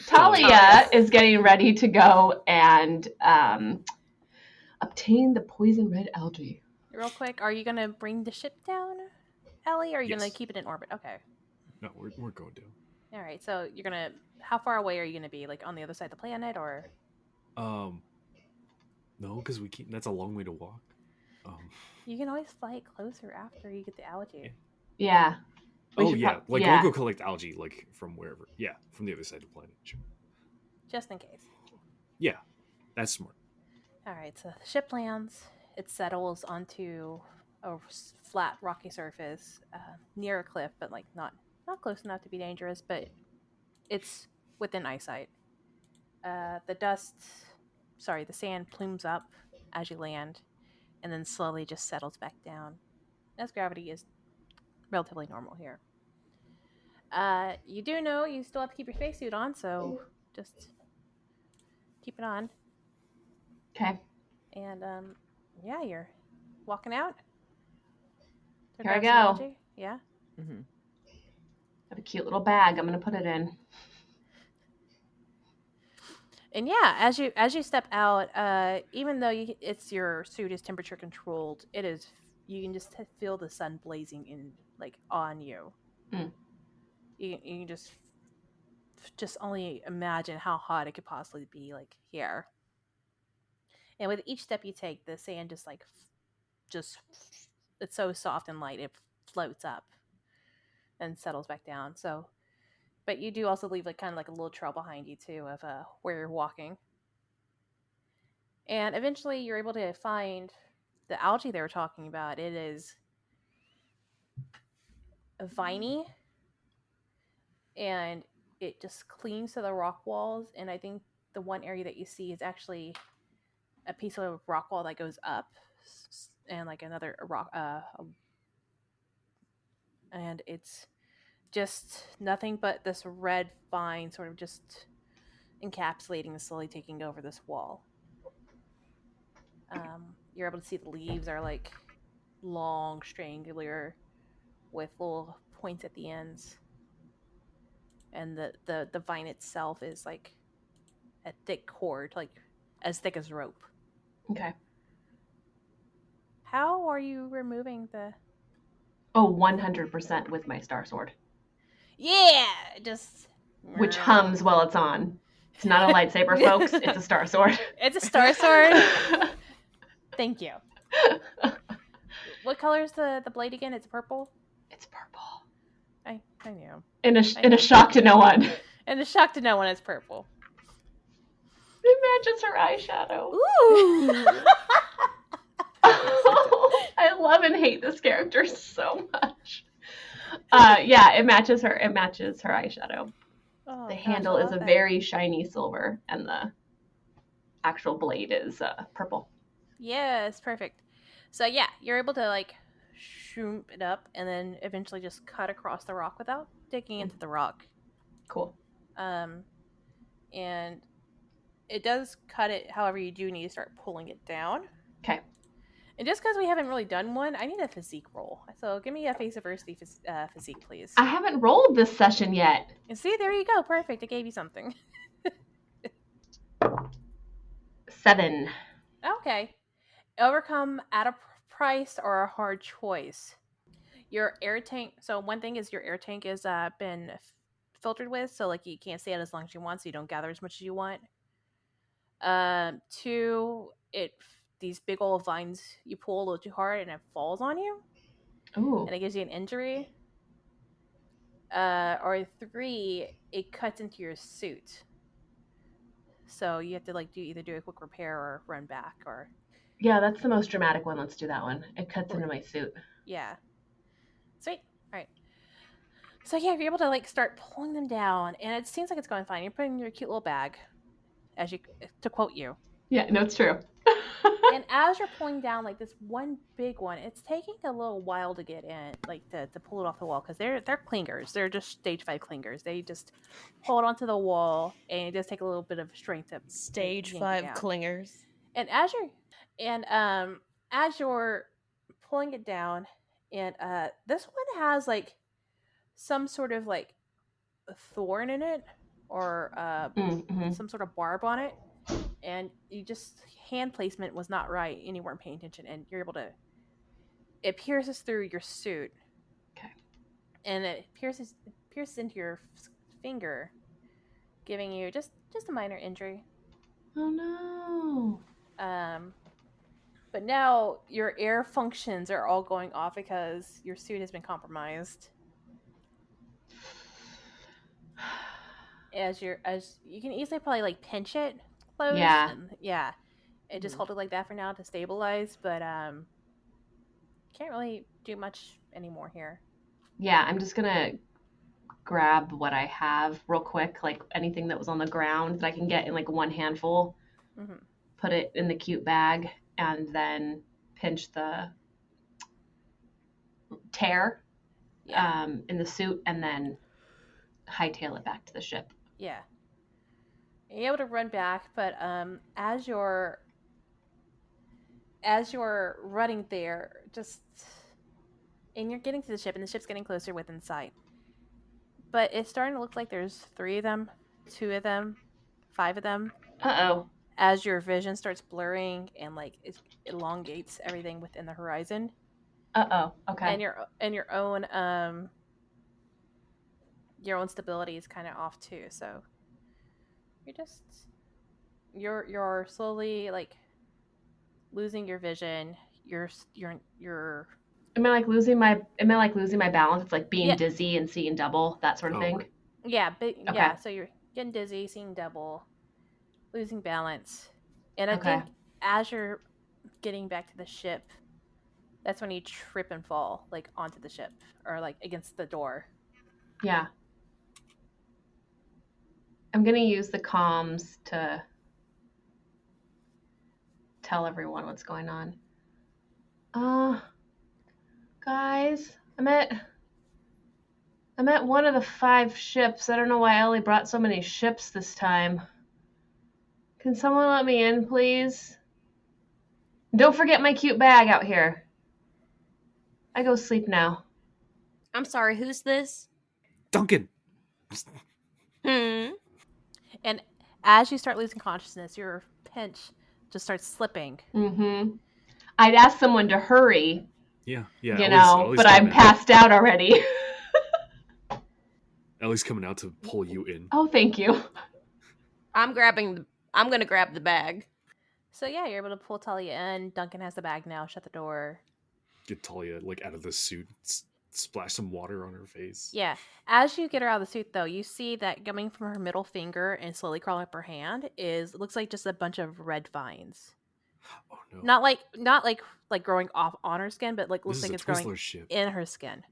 Talia is getting ready to go and obtain the poison red algae. Real quick, are you going to bring the ship down, Ellie, or are you going Yes. to keep it in orbit? Okay. No, we're going down. All right, so you're going to... How far away are you going to be? Like, on the other side of the planet, or... No, because that's a long way to walk. You can always fly it closer after you get the algae. Yeah. We'll go collect algae, like, from wherever. Yeah, from the other side of the planet. Sure. Just in case. Yeah, that's smart. All right, so the ship lands. It settles onto a flat, rocky surface near a cliff, but like not close enough to be dangerous, but it's within eyesight. The sand plumes up as you land, and then slowly just settles back down, as gravity is relatively normal here. You do know you still have to keep your spacesuit on, so just keep it on. Okay. And yeah, you're walking out. Here I go. Yeah. Mm-hmm. I have a cute little bag. I'm gonna put it in. And yeah, as you step out, even though your suit is temperature controlled, you can just feel the sun blazing in on you. Mm. You can just only imagine how hot it could possibly be here. And with each step you take, the sand just it's so soft and light, it floats up and settles back down. So, but you do also leave kind of a little trail behind you too of where you're walking. And eventually you're able to find the algae they were talking about. It is viney, and it just clings to the rock walls. And I think the one area that you see is actually a piece of rock wall that goes up, and another rock, and it's just nothing but this red vine sort of just encapsulating and slowly taking over this wall. You're able to see the leaves are long, triangular, with little points at the ends, and the vine itself is a thick cord, as thick as rope. Okay. How are you removing the... Oh, 100% with my star sword. Yeah, just... Which hums while it's on. It's not a lightsaber, folks. It's a star sword. It's a star sword. Thank you. What color is the blade again? It's purple? It's purple. I knew. In a shock to no one. And a shock to no one, it's purple. It matches her eyeshadow. Ooh! I love and hate this character so much. Yeah, it matches her eyeshadow. Oh, The gosh, handle I is love a that. very shiny silver, and the actual blade is purple. Yes, perfect. So yeah, you're able to shoom it up and then eventually just cut across the rock without digging into the rock. Cool. And it does cut it. However, you do need to start pulling it down. Okay. And just because we haven't really done one, I need a physique roll. So give me a face adversity physique, please. I haven't rolled this session yet. And see, there you go. Perfect. It gave you something. 7. Okay. Overcome at a price or a hard choice. Your air tank. So one thing is your air tank has been filtered with, so you can't stay out as long as you want, so you don't gather as much as you want. 2, these big old vines, you pull a little too hard and it falls on you. Ooh. And it gives you an injury. Or 3, it cuts into your suit. So you have to either do a quick repair or run back, or... Yeah, that's the most dramatic one. Let's do that one. It cuts into my suit. Yeah. Sweet. All right. So yeah, you're able to start pulling them down, and it seems like it's going fine. You're putting in your cute little bag, to quote you. Yeah, no, it's true. And as you're pulling down like this one big one, it's taking a little while to get in, like to pull it off the wall, because they're clingers. They're just stage 5 clingers. They just hold onto the wall, and it does take a little bit of strength to Stage yank it 5 down. clingers. And as you're pulling it down, and this one has like some sort of like a thorn in it, or Mm-hmm. some sort of barb on it, and you just hand placement was not right, and you weren't paying attention, and you're able to. It pierces through your suit. Okay. And it pierces into your finger, giving you just a minor injury. Oh no. But now your air functions are all going off because your suit has been compromised. As you can easily probably like pinch it closed. Yeah. And just hold it like that for now to stabilize, but can't really do much anymore here. Yeah, I'm just gonna grab what I have real quick, like anything that was on the ground that I can get in like one handful, put it in the cute bag, and then pinch the tear in the suit, and then hightail it back to the ship. Yeah. You're able to run back, but as you're running there, and you're getting to the ship, and the ship's getting closer within sight. But it's starting to look like there's 3 of them, 2 of them, 5 of them. Uh-oh. As your vision starts blurring and like it elongates everything within the horizon. Uh-oh. Okay. And your own stability is kind of off too. So you're slowly like losing your vision. You're Am I like losing my balance? It's like being dizzy and seeing double, that sort of thing. Right. Yeah, but Okay. yeah, so you're getting dizzy, seeing double, losing balance. And I think as you're getting back to the ship, that's when you trip and fall, like onto the ship or like against the door. Yeah. I'm gonna use the comms to tell everyone what's going on. Guys, I'm at one of the 5 ships. I don't know why Ellie brought so many ships this time. Can someone let me in, please? Don't forget my cute bag out here. I go sleep now. I'm sorry, who's this? Duncan. Hmm. And as you start losing consciousness, your pinch just starts slipping. Mm-hmm. I'd ask someone to hurry. Yeah. Ellie's but I'm passed out already. Ellie's coming out to pull you in. Oh, thank you. I'm gonna grab the bag. So yeah, you're able to pull Talia in. Duncan has the bag now. Shut the door. Get Talia like out of the suit. Splash some water on her face. Yeah. As you get her out of the suit, though, you see that coming from her middle finger and slowly crawling up her hand looks like just a bunch of red vines. Oh no! Not like growing off on her skin, but like looks like it's growing in her skin.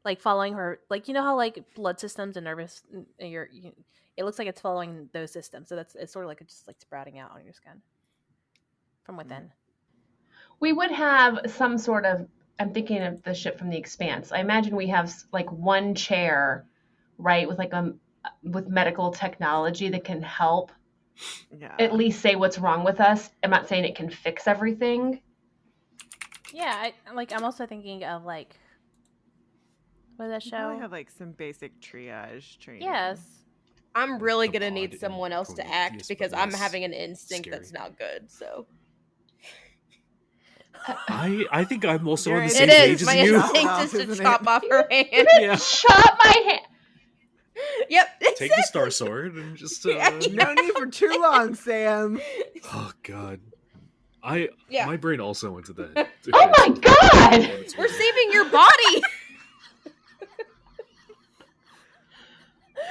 Like following her, like you know how like blood systems and nervous, it looks like it's following those systems. So it's sort of like it's just like sprouting out on your skin from within. We would have some sort of. I'm thinking of the ship from The Expanse. I imagine we have like one chair, right, with like with medical technology that can help at least say what's wrong with us. I'm not saying it can fix everything. Yeah, I'm also thinking of like what is that show? Probably have like some basic triage training. Yes. I'm really gonna need someone else to act because I'm having an instinct that's not good. So. I think I'm also on the It same page is. as My you. instinct is to chop off her hand. Yeah. Chop my hand. Yep. Take the Star Sword and just. No need for too long, Sam. Oh God. My brain also went to that. Oh my God! We're saving your body.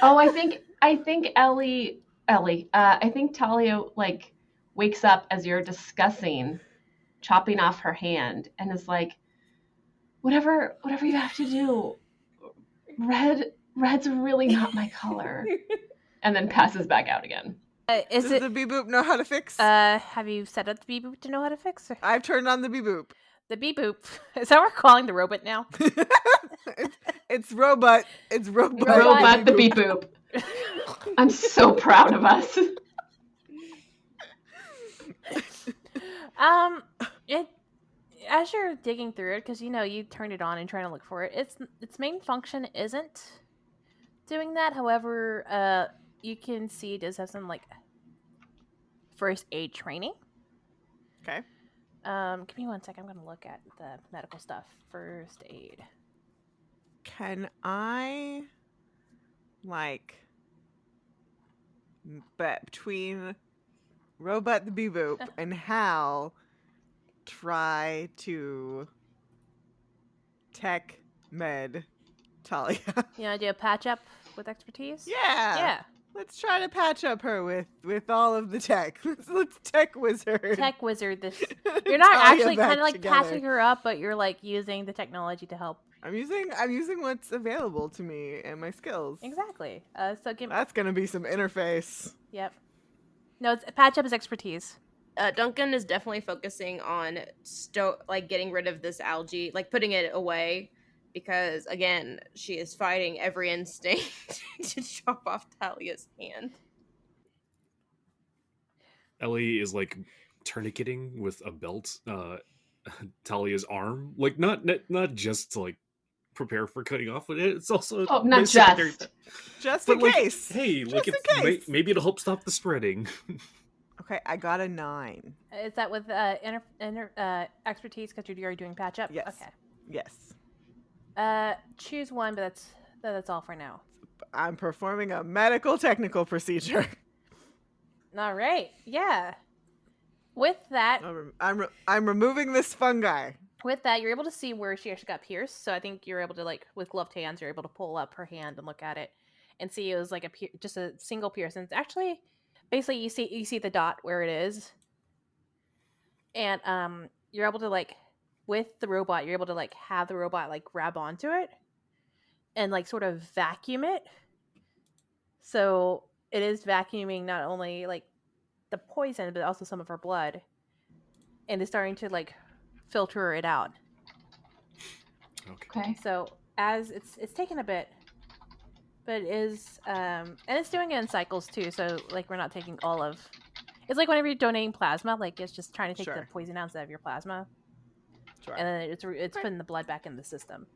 Oh, I think Ellie. I think Talia like wakes up as you're discussing chopping off her hand and is like, whatever you have to do. Red's really not my color. And then passes back out again. Is Does it? the beep boop know how to fix? Have you set up the beep boop to know how to fix? I've turned on the beep boop. The beep boop. Is that what we're calling the robot now? It's robot. It's robot. Robot the beep boop. I'm so proud of us. It as you're digging through it, because you turned it on and trying to look for it. Its main function isn't doing that. However, you can see it does have some like first aid training. Okay. Give me 1 second. I'm gonna look at the medical stuff. First aid. Can I, like, bet between Robot the Bee Boop and Hal try to tech med Talia? You wanna do a patch up with expertise? Yeah. Yeah. Let's try to patch up her with all of the tech. Let's tech wizard. Tech wizard. This you're not Talia actually back kind of like together. patching her up, but you're like using the technology to help. I'm using what's available to me and my skills. Exactly. So give. That's gonna be some interface. Yep. No, it's patch up is expertise. Duncan is definitely focusing on getting rid of this algae, like putting it away, because again, she is fighting every instinct to chop off Talia's hand. Ellie is like tourniqueting with a belt Talia's arm, like not just to like prepare for cutting off with it. It's also Oh, my not secondary just. Just But in like, case. hey, Just like in it's case. maybe it'll help stop the spreading. Okay, I got a 9. Is that with expertise because you're doing patch up? Yes. Okay. Yes. Choose one, but that's all for now. I'm performing a medical technical procedure. All right. Yeah. With that, I'm removing this fungi. you're able to see where she actually got pierced. So I think you're able to, like, with gloved hands, you're able to pull up her hand and look at it and see it was like just a single pierce. And it's actually basically you see the dot where it is, and you're able to, like, with the robot, you're able to, like, have the robot, like, grab onto it and, like, sort of vacuum it. So it is vacuuming not only, like, the poison, but also some of her blood, and it's starting to, like, filter it out. Okay. Okay. So as it's taken a bit, but it is and it's doing it in cycles too. So, like, we're not taking all of. It's like whenever you're donating plasma, like, it's just trying to take the Sure. poison out of your plasma, Sure. and then it's Okay. putting the blood back in the system.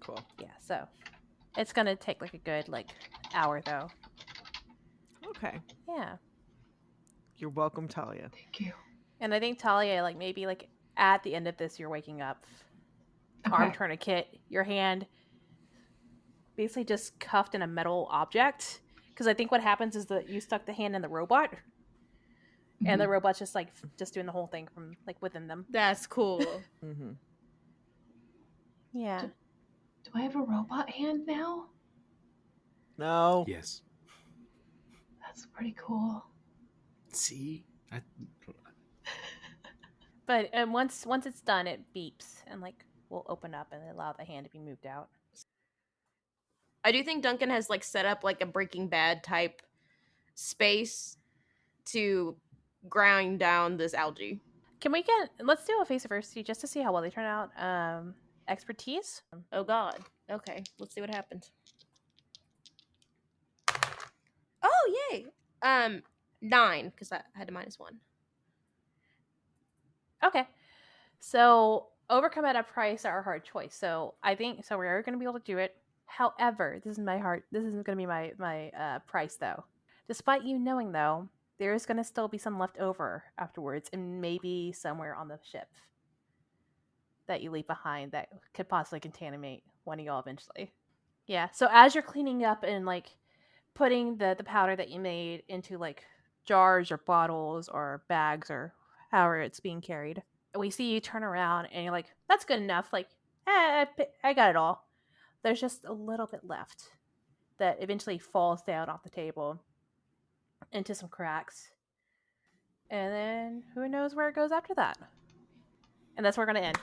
Cool. Yeah, so it's gonna take like a good hour though. Okay. Yeah, You're welcome, Talia. Thank you. and I think Talia, like, maybe like at the end of this, you're waking up, arm Okay. tourniquet, your hand basically just cuffed in a metal object. Because I think what happens is that you stuck the hand in the robot, and the robot's just doing the whole thing from like within them. That's cool. Mm-hmm. Yeah. Do I have a robot hand now? No. Yes. That's pretty cool. See, But once it's done, it beeps and like will open up and allow the hand to be moved out. I do think Duncan has like set up like a Breaking Bad type space to grind down this algae. Can we let's do a face adversity just to see how well they turn out. Expertise. Oh god. Okay, let's see what happens. Oh yay. 9 because I had a -1. Okay. So overcome at a price are a hard choice. So I think so. We're going to be able to do it. However, this isn't going to be my price though. Despite you knowing though, there is going to still be some left over afterwards, and maybe somewhere on the ship that you leave behind that could possibly contaminate one of y'all eventually. Yeah. So as you're cleaning up and like putting the powder that you made into like jars or bottles or bags or however it's being carried, we see you turn around and you're like, that's good enough. Like, I got it all. There's just a little bit left that eventually falls down off the table into some cracks. And then who knows where it goes after that. And that's where we're going to end.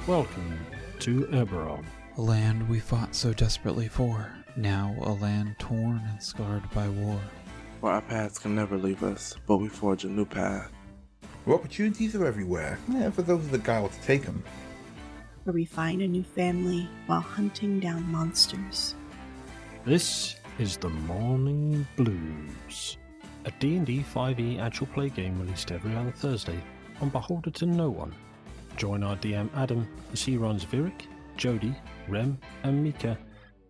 Welcome to Eberron. A land we fought so desperately for, now a land torn and scarred by war. Where our paths can never leave us, but we forge a new path. Where opportunities are everywhere, for those with the guile to take them. Where we find a new family while hunting down monsters. This is the Morning Blues, a D&D 5e actual play game released every other Thursday on Beholder to No One. Join our DM Adam as he runs Virik, Jody, Rem and Mika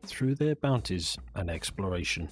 through their bounties and exploration.